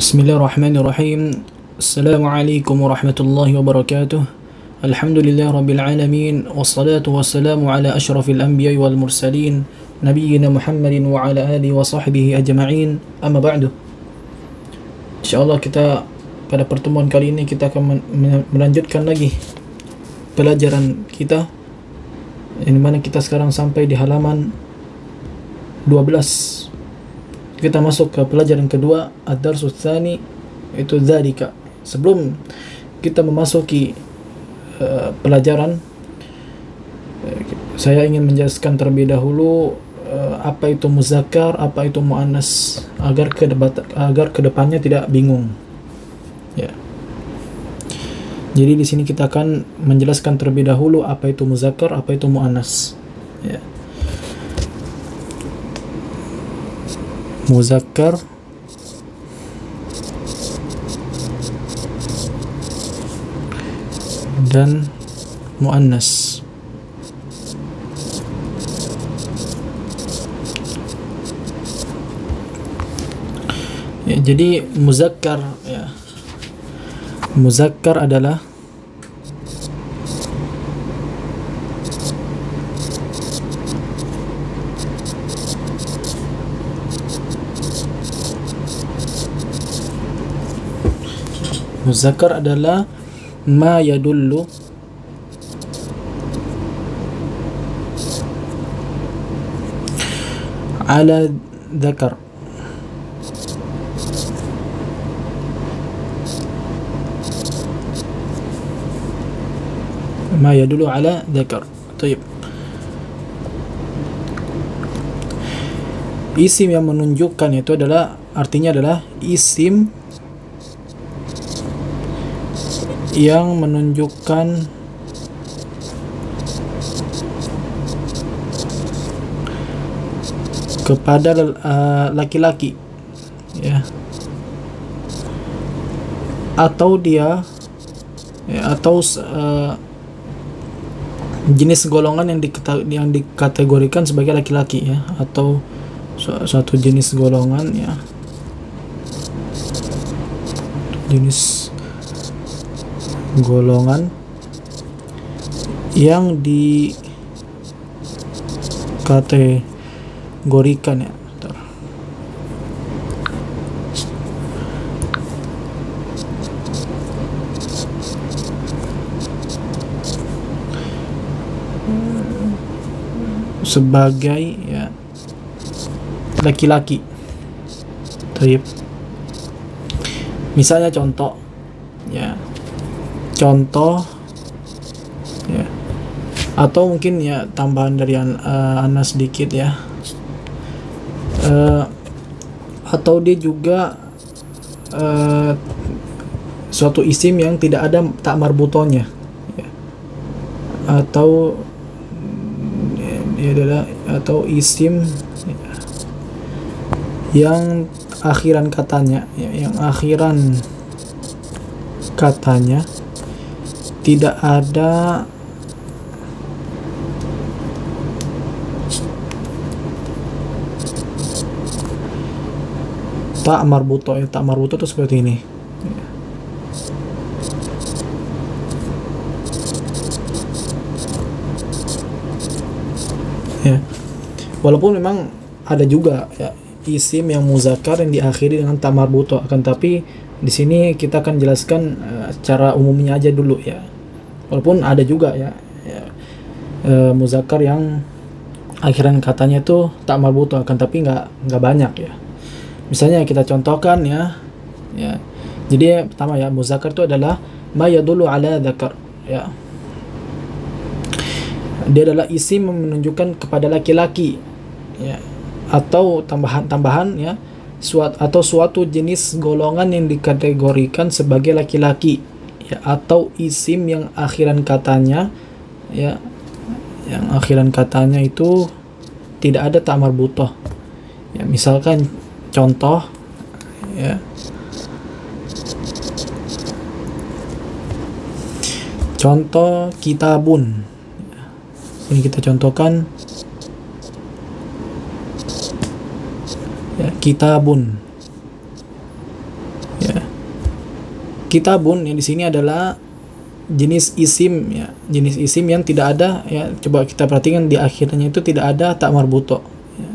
Bismillahirrahmanirrahim. Assalamualaikum warahmatullahi wabarakatuh. Alhamdulillah rabbil alamin. Wassalatu wassalamu ala ashrafil anbiya'i wal mursalin nabiyyina Muhammadin wa ala alihi wa sahbihi ajma'in. Amma ba'du. Insyaallah kita pada pertemuan kali ini kita akan melanjutkan lagi pelajaran kita, yang mana kita sekarang sampai di halaman 12. Kita masuk ke pelajaran kedua, ad-darsus tsani, itu dzalika. Sebelum kita memasuki pelajaran, saya ingin menjelaskan terlebih dahulu apa itu muzakkar, apa itu muannas, agar kedepannya tidak bingung. Ya. Jadi di sini kita akan menjelaskan terlebih dahulu apa itu muzakkar, apa itu muannas. Ya. Muzakkar dan muannas. Ya, jadi muzakkar, ya. Muzakkar adalah ma yadullu ala dzakar. Ma yadullu ala dzakar. Baik. Isim yang menunjukkan itu adalah, artinya adalah isim yang menunjukkan kepada laki-laki, ya, atau dia, ya, atau jenis golongan yang dikategorikan sebagai laki-laki, ya, atau suatu jenis golongan, ya, jenis golongan yang dikategorikan, ya. Sebagai, ya, laki-laki. Baik. Misalnya contoh, ya. Contoh, ya, atau mungkin, ya, tambahan dari Ana sedikit, ya, atau dia juga suatu isim yang tidak ada tak marbutonya, ya. Atau dia adalah, atau isim, ya, yang akhiran katanya, ya, yang akhiran katanya tidak ada tak marbuto, ya. Tak marbuto itu seperti ini, ya. Walaupun memang ada juga, ya, isim yang muzakkar yang diakhiri dengan tak marbuto, akan tapi di sini kita akan jelaskan secara umumnya aja dulu, ya. Walaupun ada juga, ya, muzakkar yang akhiran katanya itu tak marbuto, akan tapi nggak banyak, ya. Misalnya kita contohkan, ya. Jadi pertama, ya, muzakkar itu adalah ma yadullu ala dzakar, ya. Dia adalah isim menunjukkan kepada laki-laki, ya, atau tambahan, ya, suatu jenis golongan yang dikategorikan sebagai laki-laki, ya, atau isim yang akhiran katanya, ya, yang akhiran katanya itu tidak ada tak marbutoh, ya. Misalkan contoh, ya, contoh kitabun. Ini kita contohkan, ya, kitabun. Kitabun yang di sini adalah jenis isim ya, jenis isim yang tidak ada ya, coba kita perhatikan di akhirnya itu tidak ada tak marbuto ya.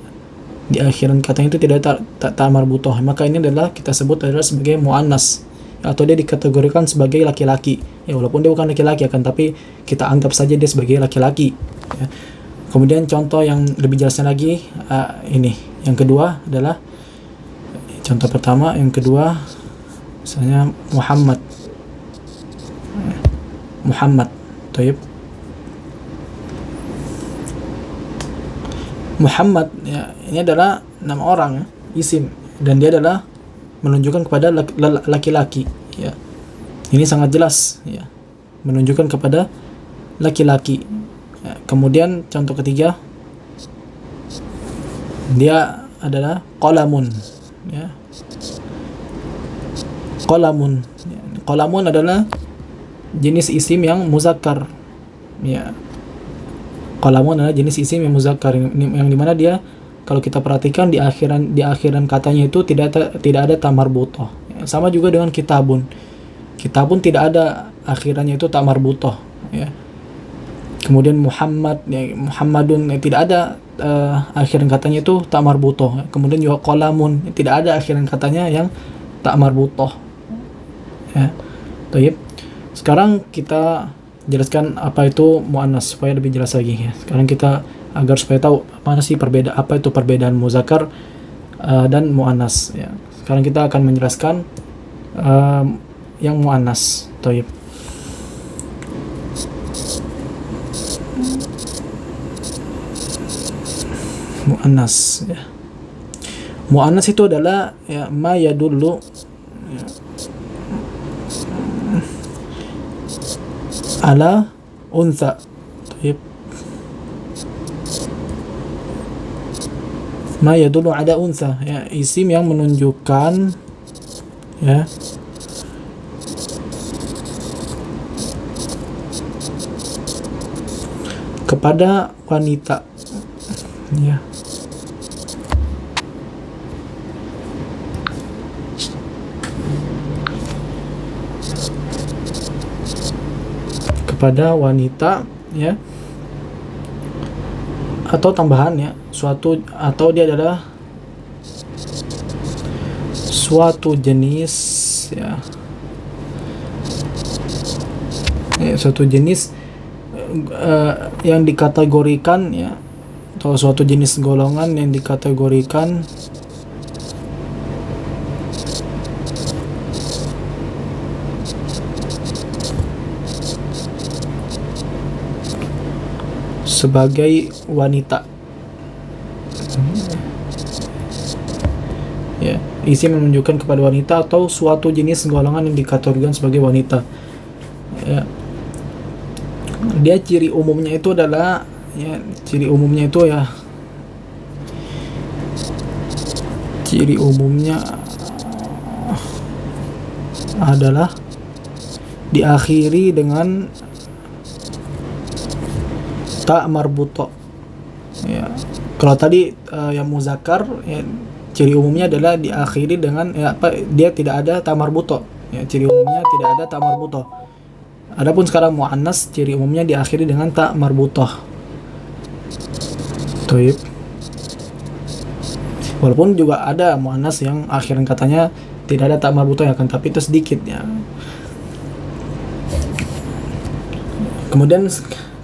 Di akhiran katanya itu tidak ada tak marbuto, maka ini adalah kita sebut adalah sebagai muannas atau dia dikategorikan sebagai laki-laki ya, walaupun dia bukan laki-laki akan tapi kita anggap saja dia sebagai laki-laki ya. Kemudian contoh yang lebih jelasnya lagi ini yang kedua adalah contoh pertama, yang kedua misalnya Muhammad. Taib. Muhammad ya, ini adalah nama orang ya, isim, dan dia adalah menunjukkan kepada laki-laki ya. Ini sangat jelas ya, menunjukkan kepada laki-laki ya. Kemudian contoh ketiga, dia adalah qalamun ya. Qalamun adalah jenis isim yang muzakkar ya. Qalamun adalah jenis isim yang muzakkar yang dimana dia kalau kita perhatikan di akhiran katanya itu tidak ada ta marbuthah ya. Sama juga dengan kitabun tidak ada akhirannya itu ta marbuthah ya. Kemudian Muhammad ya, Muhammadun ya, tidak ada akhiran katanya itu ta marbuthah ya. Kemudian juga qalamun tidak ada akhiran katanya yang ta marbuthah ya. Baik. Sekarang kita jelaskan apa itu muannas supaya lebih jelas lagi ya. Sekarang kita agar supaya tahu apa itu perbedaan muzakkar dan muannas ya. Sekarang kita akan menjelaskan yang muannas. Baik. Muannas ya. Muannas itu adalah ya ma yadullu ya, ala untha. Taib. Ma yadullu ala untha ya, isim yang menunjukkan ya kepada wanita ya. Kepada wanita ya, atau tambahan ya suatu, atau dia adalah suatu jenis ya, suatu jenis yang dikategorikan ya, atau suatu jenis golongan yang dikategorikan sebagai wanita ya, isim menunjukkan kepada wanita atau suatu jenis golongan yang dikategorikan sebagai wanita ya. Dia ciri umumnya itu adalah ya, ciri umumnya adalah diakhiri dengan ta marbuthah ya. Kalau tadi yang muzakkar ya, ciri umumnya adalah diakhiri dengan ya, dia tidak ada ta marbuthah ya, ciri umumnya tidak ada ta marbuthah. Adapun sekarang muannas ciri umumnya diakhiri dengan ta marbuthah. Taib. Walaupun juga ada muannas yang akhiran katanya tidak ada ta marbuthah ya kan, tapi itu sedikit ya. Kemudian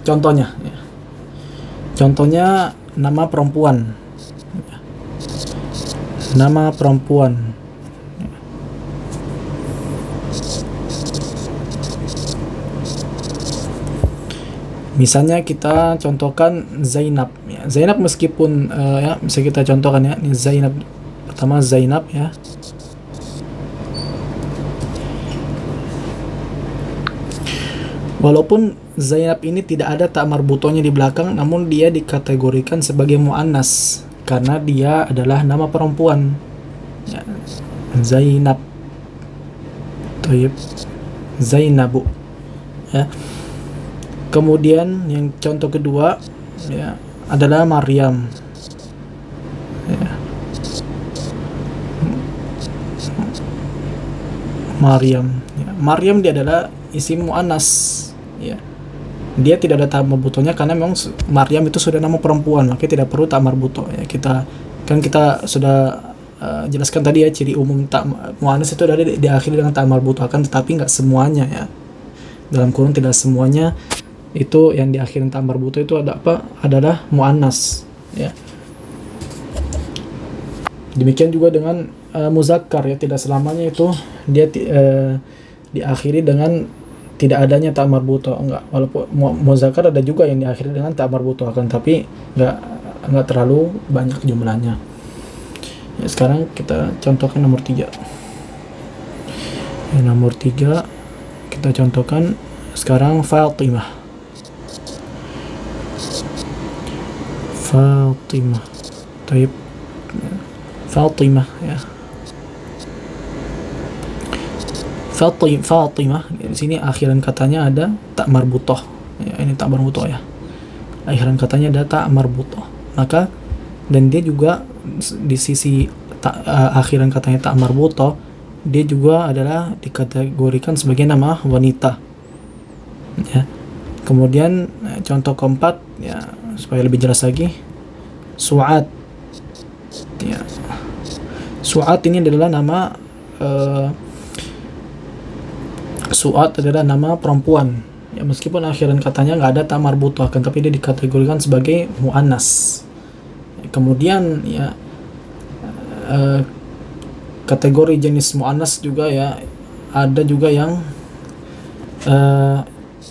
contohnya ya. Contohnya nama perempuan. Nama perempuan. Misalnya kita contohkan Zainab ya. Zainab meskipun ya bisa kita contohkan ya. Ini Zainab, pertama Zainab ya. Walaupun Zainab ini tidak ada ta marbuthahnya di belakang, namun dia dikategorikan sebagai muannas karena dia adalah nama perempuan ya. Zainab. Taib. Zainabu ya. Kemudian yang contoh kedua ya adalah Maryam ya. Maryam. Ya. Maryam dia adalah isim muannas. Ya. Dia tidak ada ta marbutohnya karena memang Maryam itu sudah nama perempuan, maka tidak perlu ta marbutoh. Ya, kita sudah jelaskan tadi ya, ciri umum ta muannas itu ada diakhiri dengan ta marbutoh, akan tetapi nggak semuanya ya. Dalam kurung tidak semuanya itu yang diakhiri ta marbutoh itu adalah muannas ya. Demikian juga dengan muzakkar ya, tidak selamanya itu dia diakhiri dengan tidak adanya ta marbutoh, enggak. Walaupun muzakkar ada juga yang diakhiri dengan ta marbutoh, akan tapi enggak terlalu banyak jumlahnya. Ya, sekarang kita contohkan nomor 3. Ya, nomor 3 kita contohkan sekarang Fatimah. Taib. Fatimah ya. Fatimah di sini akhiran katanya ada ta marbutoh. Ya, ini ta marbutoh ya. Akhiran katanya ada ta marbutoh. Maka dan dia juga di sisi akhiran katanya ta marbutoh, dia juga adalah dikategorikan sebagai nama wanita. Ya. Kemudian contoh keempat ya, supaya lebih jelas lagi, Su'ad. Ya. Su'ad ini adalah nama Su'ad adalah nama perempuan. Ya, meskipun akhiran katanya nggak ada ta marbutoh, kan tapi dia dikategorikan sebagai muannas. Kemudian ya kategori jenis muannas juga ya, ada juga yang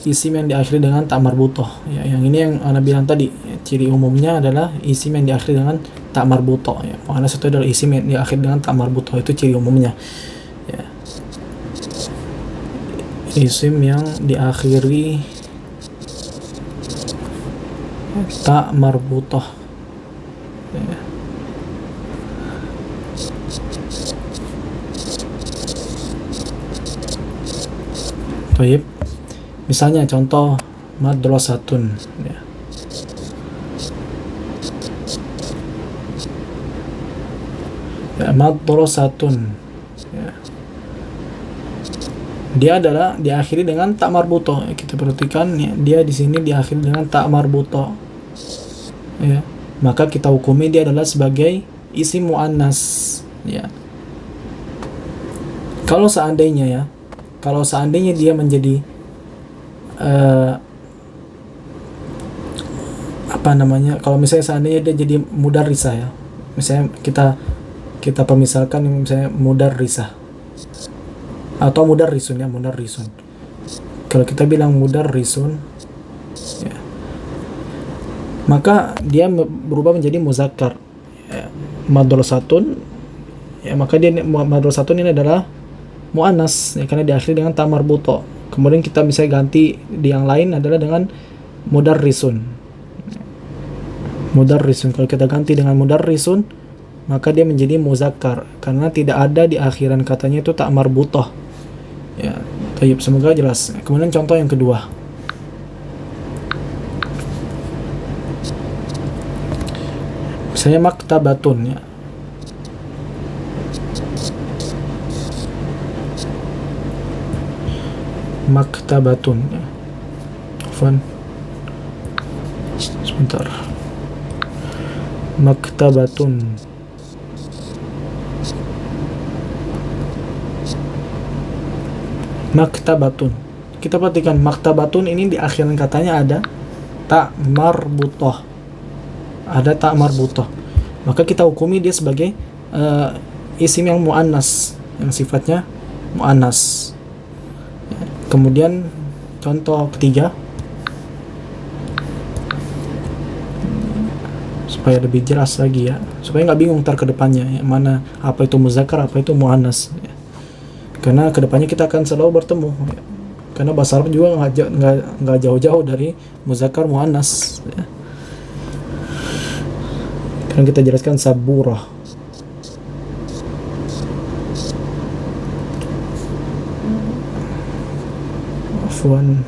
isim yang diakhiri dengan ta marbutoh. Ya, yang ini yang Ana bilang tadi, ya, ciri umumnya adalah isim yang diakhiri dengan ta marbutoh. Ya, muannas itu adalah isim yang diakhiri dengan ta marbutoh, itu ciri umumnya. Ya. Isim yang diakhiri ta marbutoh. Ya. Baik. Misalnya contoh madrasatun ya. Ya, madrasatun ya. Dia adalah diakhiri dengan ta marbutoh. Kita perhatikan ya, dia di sini diakhiri dengan ta marbutoh. Ya. Maka kita hukumi dia adalah sebagai isim muannas ya. Kalau seandainya dia menjadi kalau misalnya seandainya dia jadi mudarrisah ya, misalnya kita permisalkan misalnya mudarrisah atau mudarrisun ya, mudarrisun. Kalau kita bilang mudarrisun ya, maka dia berubah menjadi muzakkar ya, madrasatun ya, maka dia madrasatun ini adalah muannas ya, karena diakhiri dengan ta marbutoh. Kemudian kita bisa ganti di yang lain adalah dengan mudarrisun. Kalau kita ganti dengan mudarrisun, maka dia menjadi muzakkar karena tidak ada di akhiran katanya itu ta marbutoh. Ya, baik, semoga jelas. Kemudian contoh yang kedua. Misalnya maktabatun ya. Maktabatun ya. Sebentar. Maktabatun. Maktabatun. Kita perhatikan maktabatun ini di akhiran katanya ada ta marbutoh. Ada ta marbutoh. Maka kita hukumi dia sebagai isim yang muannas, yang sifatnya muannas. Kemudian contoh ketiga, supaya lebih jelas lagi ya, supaya nggak bingung ntar ke depannya ya, mana apa itu muzakkar, apa itu muannas ya. Karena kedepannya kita akan selalu bertemu ya. Karena bahasa Arab juga nggak jauh-jauh dari muzakkar muannas ya. Kan kita jelaskan saburah. Afwan.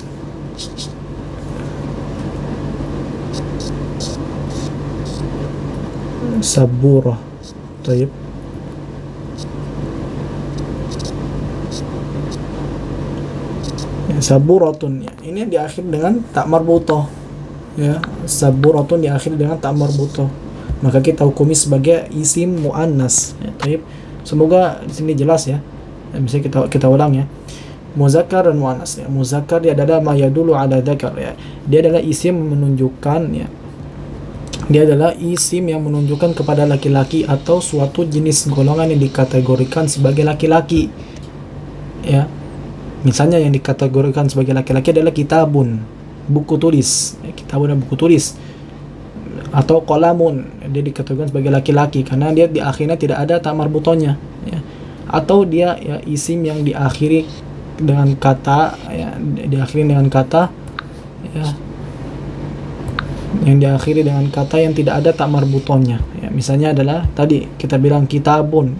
Saburah. Baik. Ya, saburatun, ya. Ini diakhiri dengan tak marbutoh, ya. Saburatun diakhiri dengan tak marbutoh, maka kita hukumi sebagai isim muannas, ya. Taib. Semoga di sini jelas ya. Bisa kita ulang ya. Muzakkar dan muannas, ya. Muzakkar dia adalah ma yadullu ala dzakar, ya. Dia adalah isim menunjukkan, ya. Dia adalah isim yang menunjukkan kepada laki-laki atau suatu jenis golongan yang dikategorikan sebagai laki-laki, ya. Misalnya yang dikategorikan sebagai laki-laki adalah kitabun, buku tulis, ya. Kitabun dan buku tulis. Atau qalamun, dia dikategorikan sebagai laki-laki karena dia di akhirnya tidak ada tak marbutonya, ya. Atau dia, ya, isim yang diakhiri dengan kata, ya, diakhiri dengan kata, ya, yang diakhiri dengan kata yang tidak ada tak marbutonnya, ya. Misalnya adalah tadi kita bilang kitabun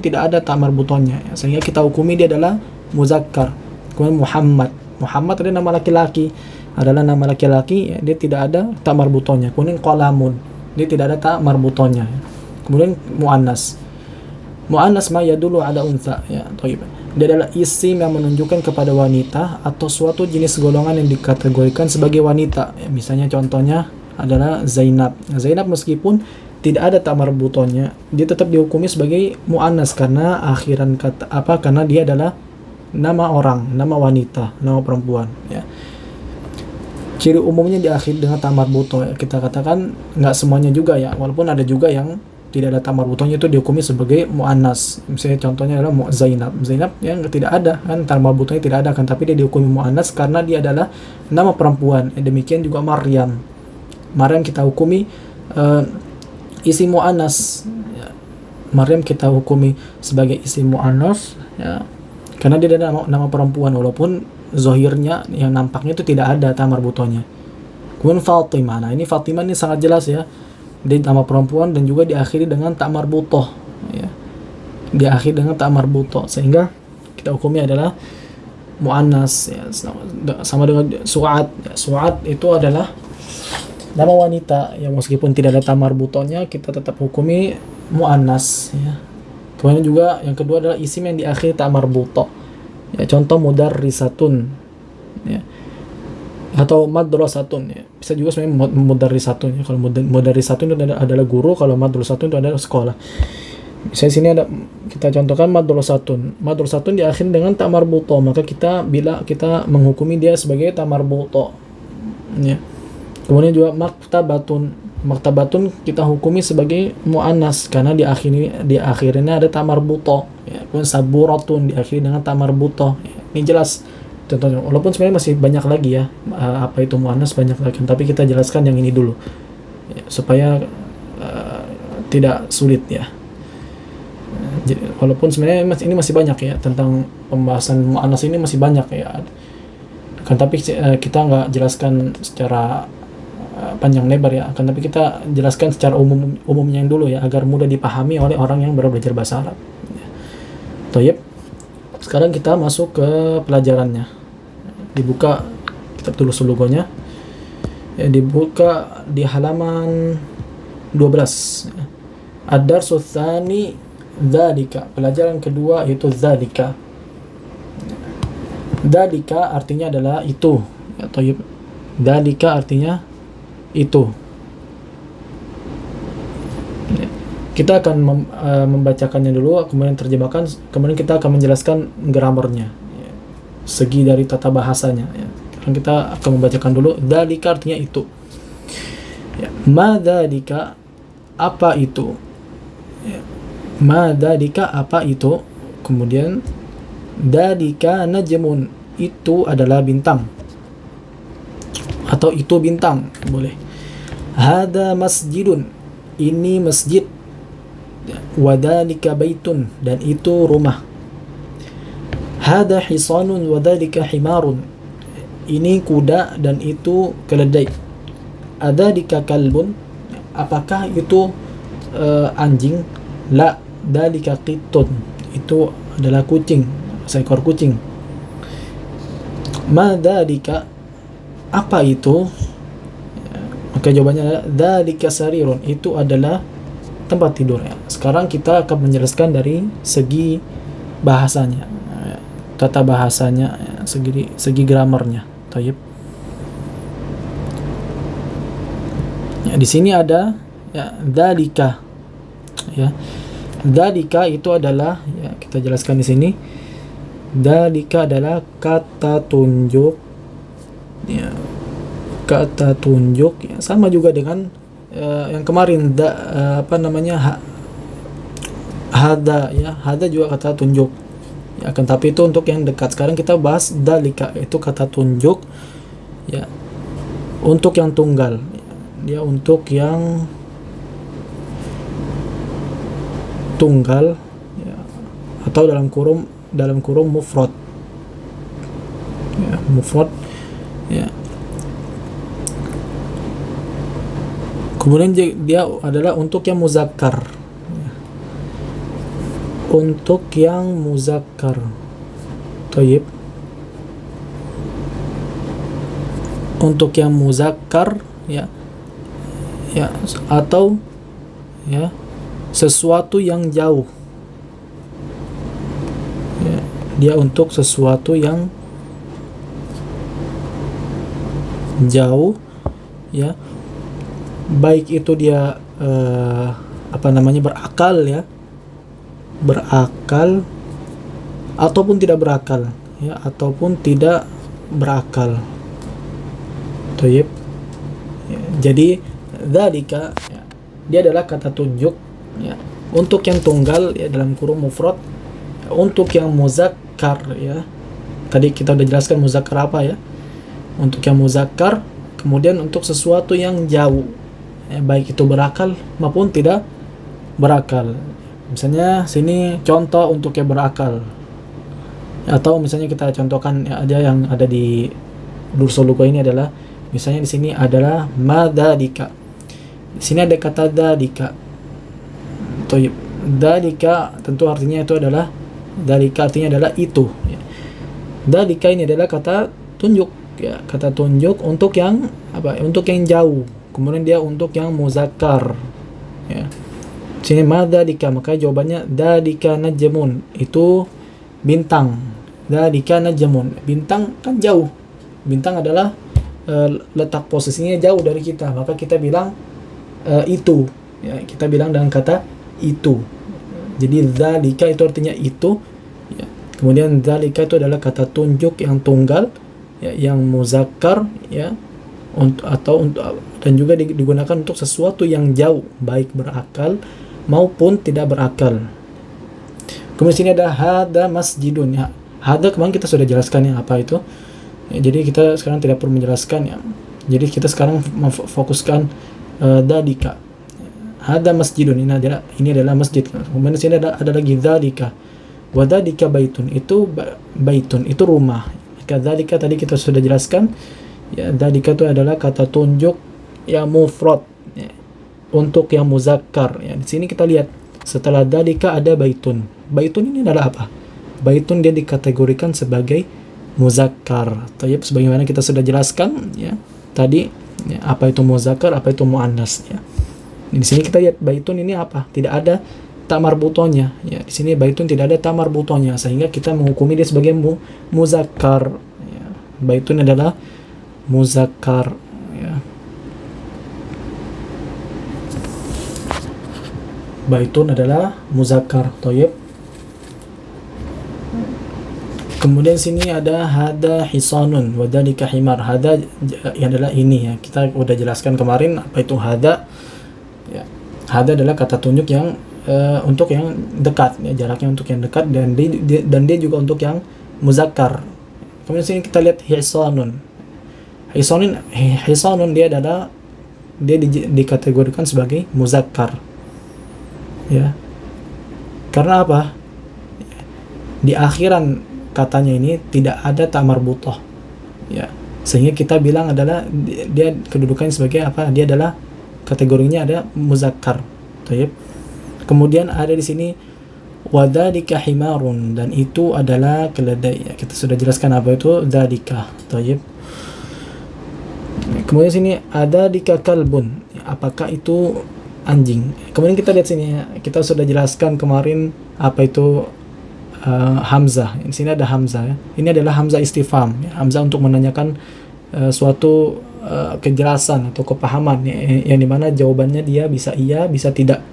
tidak ada tak marbutonnya, ya. Sehingga kita hukumi dia adalah muzakkar. Kemudian Muhammad adalah nama laki-laki, ya, dia tidak ada tak marbutonnya. Kemudian qalamun, dia tidak ada tak marbutonnya, ya. Kemudian muannas ma yadullu ala untha, ya. Thayyib. Dia adalah isim yang menunjukkan kepada wanita atau suatu jenis golongan yang dikategorikan sebagai wanita, ya. Misalnya contohnya adalah Zainab. Zainab meskipun tidak ada tak marbutonnya, dia tetap dihukumi sebagai muannas karena akhiran kata karena dia adalah nama orang, nama wanita, nama perempuan, ya. Ciri umumnya diakhiri dengan tak marbuto, ya. Kita katakan nggak semuanya juga, ya, walaupun ada juga yang tidak ada tak marbutonya itu dihukumi sebagai muannas. Misalnya contohnya adalah Zainab yang tidak ada kan tak marbutonya, tidak ada kan, tapi dia dihukumi muannas karena dia adalah nama perempuan. Demikian juga Maryam kita hukumi isim muannas, ya. Maryam kita hukumi sebagai isim muannas, ya, karena dia adalah nama perempuan walaupun zahirnya yang nampaknya itu tidak ada ta marbutonya. Kemudian Fatimah. Nah, ini Fatimah ini sangat jelas, ya. Dia nama perempuan dan juga diakhiri dengan ta marbutoh, ya. Diakhiri dengan ta marbutoh sehingga kita hukumi adalah muannas, ya. Sama dengan Su'ad. Ya, Su'ad itu adalah nama wanita yang meskipun tidak ada ta marbutohnya kita tetap hukumi muannas, ya. Kemudian juga yang kedua adalah isim yang diakhiri ta marbutoh. Ya, contoh mudarrisatun, ya, atau madrasatun, ya. Bisa juga sebenarnya mudarrisatun, ya. Kalau mudarrisatun itu adalah guru, kalau madrasatun itu adalah sekolah. Misalnya sini ada kita contohkan madrasatun diakhiri dengan ta marbutoh, maka kita menghukumi dia sebagai ta marbutoh, ya. Kemudian juga maktabatun kita hukumi sebagai muannas karena di akhirnya ada ta marbutoh, ya. Kemudian saburatun diakhiri dengan ta marbutoh, ya. Ini jelas contohnya, walaupun sebenarnya masih banyak lagi, ya, apa itu muannas banyak lagi, tapi kita jelaskan yang ini dulu, ya, supaya tidak sulit, ya. Walaupun sebenarnya ini masih banyak, ya, tentang pembahasan muannas ini masih banyak, ya, kan, tapi kita nggak jelaskan secara panjang lebar, ya, akan tapi kita jelaskan secara umumnya yang dulu, ya, agar mudah dipahami oleh orang yang baru belajar bahasa Arab, ya. Thayyib. Sekarang kita masuk ke pelajarannya. Dibuka kitab tulis logonya, ya, dibuka di halaman 12, ya. Ad-darsu tsani dzalika, pelajaran kedua itu dzalika. Dzalika artinya adalah itu, ya. Thayyib. Dzalika artinya itu. Kita akan membacakannya dulu, kemudian terjemahkan, kemudian kita akan menjelaskan gramarnya, ya, segi dari tata bahasanya, ya. Sekarang kita akan membacakan dulu. Dzalika artinya itu, ya. Ma dzalika, apa itu, ya. Ma dzalika, apa itu. Kemudian dzalika najmun, itu adalah bintang, atau itu bintang, boleh. Hada masjidun, ini masjid. Wadhalika baitun, dan itu rumah. Hada hisanun wadhalika himarun, ini kuda dan itu keledai. Adhalika kalbun, apakah itu anjing? La, dhalika qittun, itu adalah kucing, seekor kucing. Ma dhalika, apa itu? Maka jawabannya adalah dzalika sarirun, itu adalah tempat tidur, ya. Sekarang kita akan menjelaskan dari segi bahasanya. tata bahasanya, ya, segi gramarnya. Tayyib. Ya, di sini ada ya dzalika. Ya. Dzalika itu adalah, ya kita jelaskan di sini. Dzalika adalah kata tunjuk. Ya, kata tunjuk ya, sama juga dengan yang kemarin hada ya, hada juga kata tunjuk ya, akan tapi itu untuk yang dekat. Sekarang kita bahas dalika, itu kata tunjuk ya, untuk yang tunggal dia, untuk yang tunggal ya, atau dalam kurung mufrad ya, mufrad ya. Kemudian dia adalah untuk yang muzakkar. Untuk yang muzakkar. Tayyib. Untuk yang muzakkar ya. Ya, atau ya sesuatu yang jauh. Ya, dia untuk sesuatu yang jauh ya. Baik itu dia berakal ya, berakal ataupun tidak berakal ya, ataupun tidak berakal. Tayyib. Ya, jadi dzalika ya, dia adalah kata tunjuk ya, untuk yang tunggal ya dalam kurung mufrad, untuk yang muzakkar ya. Tadi kita udah jelaskan muzakkar apa ya. Untuk yang muzakkar, kemudian untuk sesuatu yang jauh. Ya, baik itu berakal maupun tidak berakal. Misalnya sini contoh untuk yang berakal. Atau misalnya kita contohkan ya, ada yang ada di Dursul Lugha ini adalah misalnya di sini adalah madzalika. Di sini ada kata dzalika. Thayyib. Dzalika tentu artinya itu adalah, dzalika artinya adalah itu ya. Dzalika ini adalah kata tunjuk ya, kata tunjuk untuk yang apa? Untuk yang jauh. Kemudian dia untuk yang muzakkar ya. Sini madzalika, maka jawabannya dzalika najmun, itu bintang. Dzalika najmun, bintang kan jauh. Bintang adalah letak posisinya jauh dari kita, maka kita bilang itu ya, kita bilang dengan kata itu. Jadi dzalika itu artinya itu ya. Kemudian dzalika itu adalah kata tunjuk yang tunggal ya, yang muzakkar ya, dan juga digunakan untuk sesuatu yang jauh, baik berakal maupun tidak berakal. Kemudian sini ada hada masjidun ya. Hada kemarin kita sudah jelaskan ya apa itu. Ya, jadi kita sekarang tidak perlu menjelaskan ya. Jadi kita sekarang memfokuskan dzalika. Hada masjidun, ini adalah masjid. Kemudian sini ada lagi dzalika. Wa dzalika baitun, itu baitun, itu rumah. Kadzalika tadi kita sudah jelaskan. Ya, dzalika itu adalah kata tunjuk yang mufrad ya, untuk yang muzakkar ya. Di sini kita lihat setelah dzalika ada baitun. Baitun ini adalah apa? Baitun dia dikategorikan sebagai muzakkar. Tayyib, sebagaimana kita sudah jelaskan ya tadi ya, apa itu muzakkar, apa itu muannas ya. Di sini kita lihat baitun ini apa? Tidak ada ta marbutonya ya. Di sini baitun tidak ada ta marbutonya, sehingga kita menghukumi dia sebagai muzakkar ya. Baitun adalah muzakkar ya. Baitun adalah muzakkar. Thayyib. Kemudian sini ada hada hisanun wa dzalika himar. Hada adalah ini ya. Kita udah jelaskan kemarin apa itu hada. Ya. Hada adalah kata tunjuk yang untuk yang dekat ya, jaraknya untuk yang dekat, dan dia juga untuk yang muzakkar. Kemudian sini kita lihat hisanun. Hisanun dia dikategorikan sebagai muzakkar. Ya. Karena apa? Di akhiran katanya ini tidak ada ta marbuthah. Ya. Sehingga kita bilang adalah dia kedudukannya sebagai apa? Dia adalah kategorinya ada muzakkar. Tayyib. Kemudian ada di sini wadzalika himarun, dan itu adalah keledai. Ya, kita sudah jelaskan apa itu dzalika. Tayyib. Kemudian sini ada dika kalbun. Apakah itu anjing? Kemudian kita lihat sini ya. Kita sudah jelaskan kemarin apa itu hamzah. Di sini ada hamzah ya. Ini adalah hamzah istifham ya. Hamzah untuk menanyakan suatu kejelasan atau kepahaman ya, yang dimana jawabannya dia bisa iya, bisa tidak.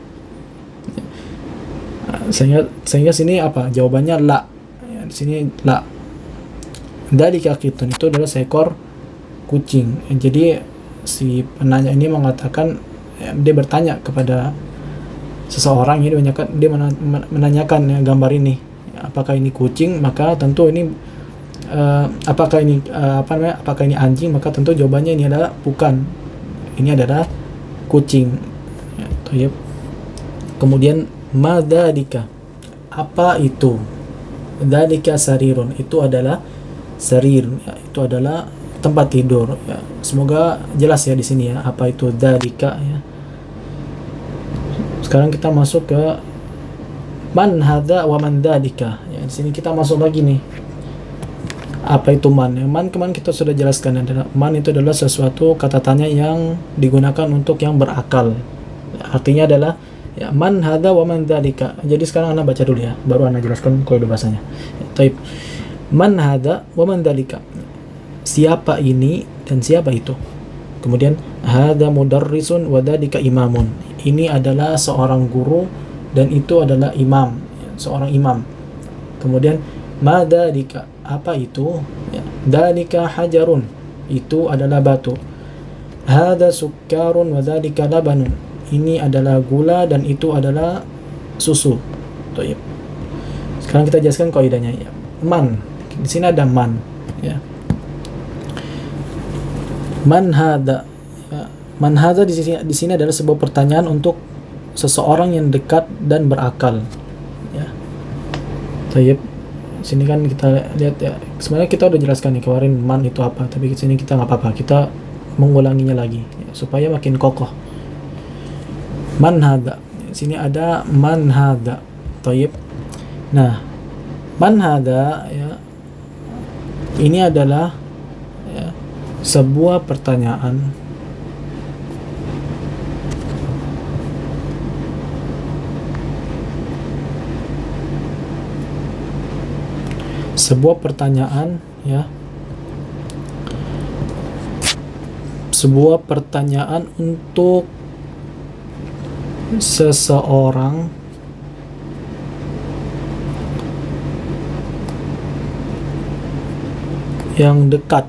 Sehingga sini apa? Jawabannya la. Ya, di sini la. Dzalika qitun, itu adalah seekor kucing. Jadi si penanya ini mengatakan, dia bertanya kepada seseorang, dia menanyakan ya, gambar ini apakah ini kucing, maka tentu ini apakah ini anjing, maka tentu jawabannya ini adalah bukan, ini adalah kucing ya. Kemudian madzalika, apa itu? Dzalika sarirun, itu adalah sarir ya, itu adalah tempat tidur ya. Semoga jelas ya di sini ya apa itu dzalika ya. Sekarang kita masuk ke man hadza wa man dzalika ya. Di sini kita masuk lagi nih, apa itu man ya. Man kemarin kita sudah jelaskan, adalah man itu adalah sesuatu kata tanya yang digunakan untuk yang berakal ya, artinya adalah ya, man hadza wa man dzalika. Jadi sekarang Anda baca dulu ya, baru Anda jelaskan kaidah bahasanya ya. Taib, man hadza wa man dzalika, siapa ini dan siapa itu. Kemudian hadza mudarrisun wa dzalika imamun, ini adalah seorang guru dan itu adalah imam, seorang imam. Kemudian madzalika, apa itu ya, dzalika hajarun, itu adalah batu. Hadza sukkarun wa dzalika labanun, ini adalah gula dan itu adalah susu. Baik. Sekarang kita jelaskan kaidahnya ya. Man, di sini ada man ya. Man hadza ya. Man hadza di sini adalah sebuah pertanyaan untuk seseorang yang dekat dan berakal ya. Baik. Sini kan kita lihat ya. Sebenarnya kita udah jelaskan nih kemarin man itu apa, tapi di sini kita nggak apa-apa, kita mengulanginya lagi ya, supaya makin kokoh. Man hadza, sini ada man hadza. Baik. Nah, man hadza ya, ini adalah ya, sebuah pertanyaan ya, sebuah pertanyaan untuk seseorang yang dekat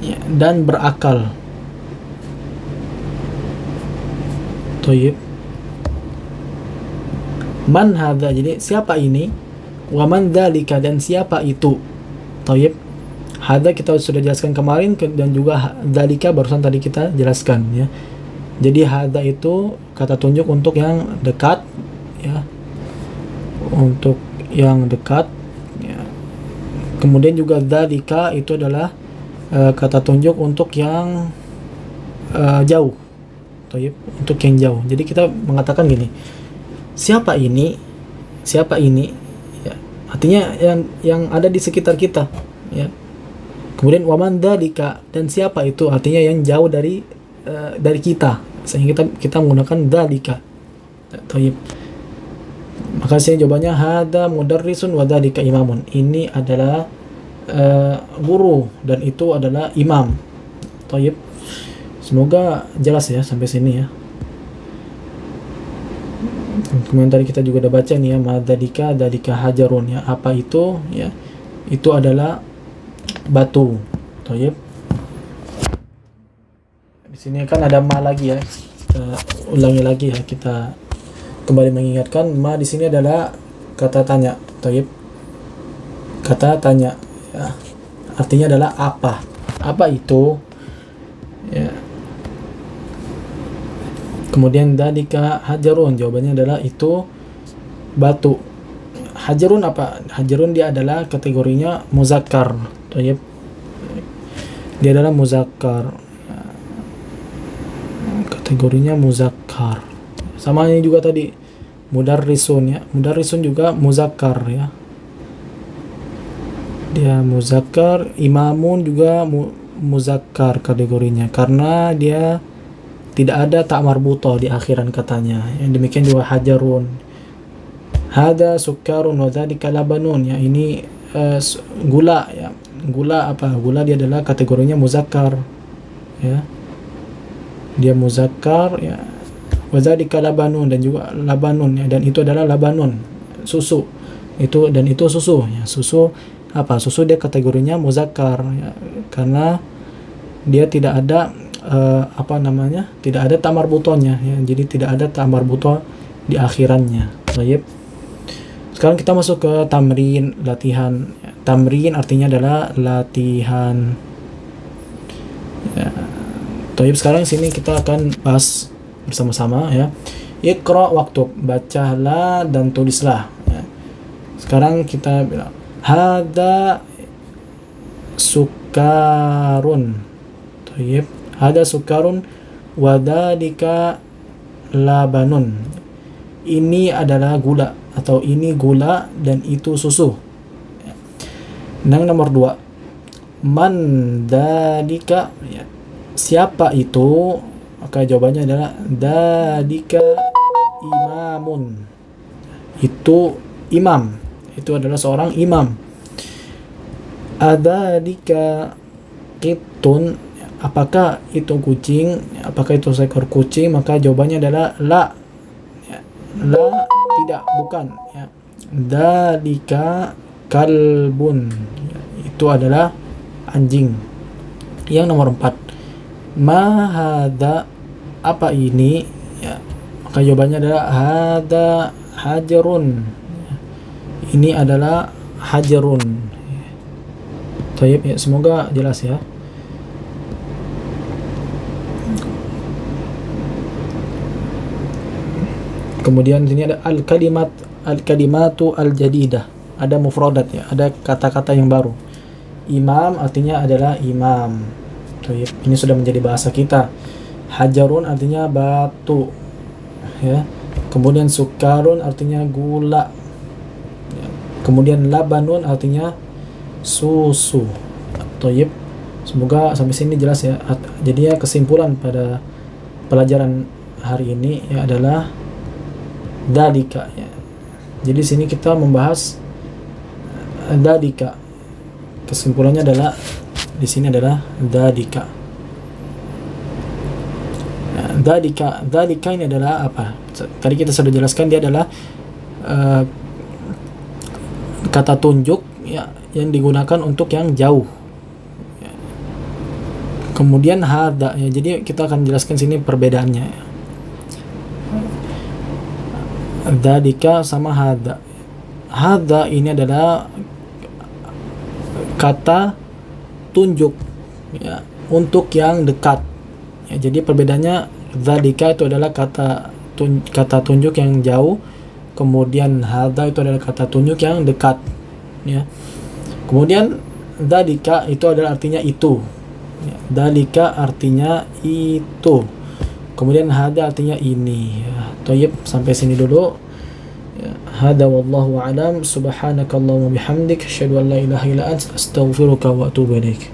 ya, dan berakal. Thayyib. Man hadza, jadi siapa ini? Wa man dzalika, dan siapa itu? Thayyib. Hadza kita sudah jelaskan kemarin, dan juga dzalika barusan tadi kita jelaskan ya. Jadi hadza itu kata tunjuk untuk yang dekat ya. Untuk yang dekat ya. Kemudian juga dzalika itu adalah kata tunjuk untuk yang jauh. Thayyib, untuk yang jauh. Jadi kita mengatakan gini, siapa ini? Siapa ini? Ya, artinya yang ada di sekitar kita ya. Kemudian waman dzalika, dan siapa itu? Artinya yang jauh dari kita. Sehingga kita menggunakan dzalika. Thayyib. Maka saya jawabannya hadza mudarrisun wa dzalika imamun. Ini adalah guru dan itu adalah imam. Thayyib. Semoga jelas ya sampai sini ya. Kemudian tadi kita juga udah baca nih ya, madzalika dzalika hajarun ya. Apa itu ya? Itu adalah batu. Thayyib. Di sini kan ada ma lagi ya. Kita ulangi lagi ya, kita kembali mengingatkan ma di sini adalah kata tanya. Thayyib. Kata tanya ya. Artinya adalah apa? Apa itu? Ya. Kemudian dzalika hajarun, jawabannya adalah itu batu. Hajarun apa? Hajarun dia adalah kategorinya muzakkar. Thayyib. Dia adalah muzakkar. Kategorinya muzakkar. Sama ini juga tadi mudarrisun ya. Mudarrisun juga muzakkar ya. Dia muzakkar, imamun juga muzakkar kategorinya karena dia tidak ada tak marbutoh di akhiran katanya. Yang demikian juga hajarun. Hada sukarun wa dzalika labanun, ya ini gula, ya. Gula apa? Gula dia adalah kategorinya muzakkar, ya. Dia muzakkar, ya. Wa dzalika labanun, dan juga labanun, ya, dan itu adalah labanun, susu. Dan itu susu, ya. Susu apa? Susu dia kategorinya muzakkar, ya. Karena dia tidak ada tidak ada tamar butonya, ya. Jadi tidak ada tamar buto di akhirannya. Baik. Sekarang kita masuk ke tamrin, latihan. Tamrin artinya adalah latihan. Ya. Baik, sekarang sini kita akan bahas bersama-sama, ya. Iqra waktub, bacalah dan tulislah, ya. Sekarang kita bilang hada sukarun. Baik. Hada sukarun wadalika labanun. Ini adalah gula, atau ini gula dan itu susu. Yang nomor 2, man dalika, ya. Siapa itu? Maka jawabannya adalah dalika imamun. Itu imam. Itu adalah seorang imam. Adalika qitun, apakah itu kucing? Apakah itu seekor kucing? Maka jawabannya adalah la. Ya. La, tidak, bukan, ya. Dalika kalbun, ya. Itu adalah anjing. Yang nomor 4, ma hada, apa ini? Ya. Maka jawabannya adalah hada hajarun. Ya. Ini adalah hajarun. Baik, ya, semoga jelas, ya. Kemudian sini ada al-kalimatu al-jadidah. Ada mufradat, ya, ada kata-kata yang baru. Imam artinya adalah imam. Baik, ini sudah menjadi bahasa kita. Hajarun artinya batu, ya. Kemudian sukarun artinya gula. Ya. Kemudian labanun artinya susu. Baik. Semoga sampai sini jelas, ya. Jadi ya, kesimpulan pada pelajaran hari ini, ya, adalah dalika, ya. Jadi sini kita membahas dalika. Kesimpulannya adalah di sini adalah dalika. Nah, dalika ini adalah apa? Tadi kita sudah jelaskan, dia adalah kata tunjuk, ya, yang digunakan untuk yang jauh. Ya. Kemudian hada, ya. Jadi kita akan jelaskan sini perbedaannya, ya. Dalika sama hada. Hada ini adalah kata tunjuk, ya, untuk yang dekat, ya. Jadi perbedaannya, dalika itu adalah kata tunjuk yang jauh, kemudian hada itu adalah kata tunjuk yang dekat, ya. Kemudian dalika itu adalah artinya itu, ya. Dalika artinya itu. Kemudian hada artinya ini, ya. Tayyib, sampai sini dulu, ya. Hada wallahu a'lam. Subhanakallahumma bihamdik, asyhadu an la ilaha illa anta, astaghfiruka wa atubu ilaik.